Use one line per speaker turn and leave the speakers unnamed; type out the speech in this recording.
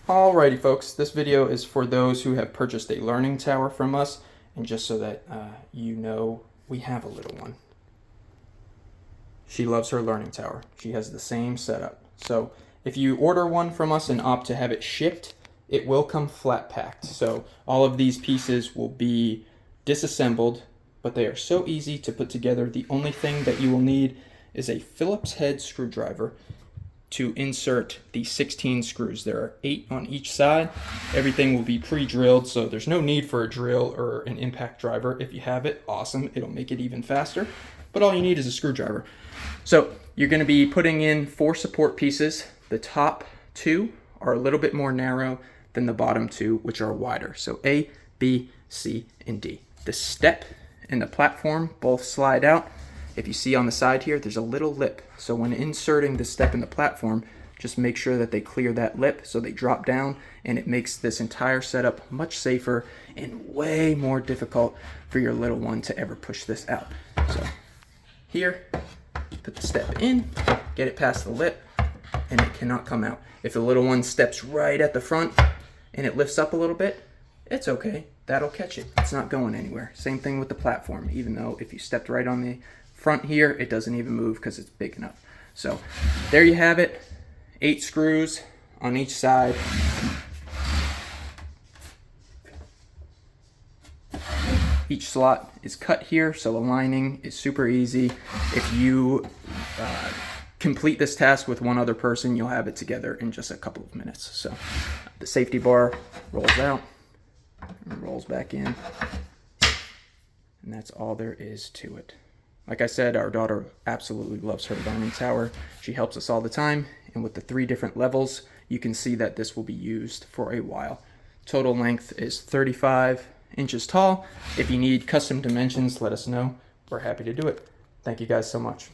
Alrighty folks, this video is for those who have purchased a learning tower from us, and just so that you know, we have a little one. She loves her learning tower. She has the same setup. So if you order one from us and opt to have it shipped, it will come flat packed. So all of these pieces will be disassembled, but they are so easy to put together. The only thing that you will need is a Phillips head screwdriver to insert the 16 screws. There are 8 on each side. Everything will be pre-drilled, so there's no need for a drill or an impact driver. If you have it, awesome, it'll make it even faster. But all you need is a screwdriver. So you're going to be putting in 4 support pieces. The top 2 are a little bit more narrow than the bottom 2, which are wider. So A, B, C, and D. The step and the platform both slide out. If you see on the side here, there's a little lip. So when inserting the step in the platform, just make sure that they clear that lip so they drop down, and it makes this entire setup much safer and way more difficult for your little one to ever push this out. So here, put the step in, get it past the lip, and it cannot come out. If the little one steps right at the front and it lifts up a little bit, it's okay. That'll catch it. It's not going anywhere. Same thing with the platform, even though if you stepped right on the front here, it doesn't even move because it's big enough. So there you have it. 8 screws on each side. Each slot is cut here, so aligning is super easy. If you complete this task with one other person, you'll have it together in just a couple of minutes. So the safety bar rolls out and rolls back in, and that's all there is to it. Like I said, our daughter absolutely loves her learning tower. She helps us all the time, and with the 3 different levels, you can see that this will be used for a while. Total length is 35 inches tall. If you need custom dimensions, let us know. We're happy to do it. Thank you guys so much.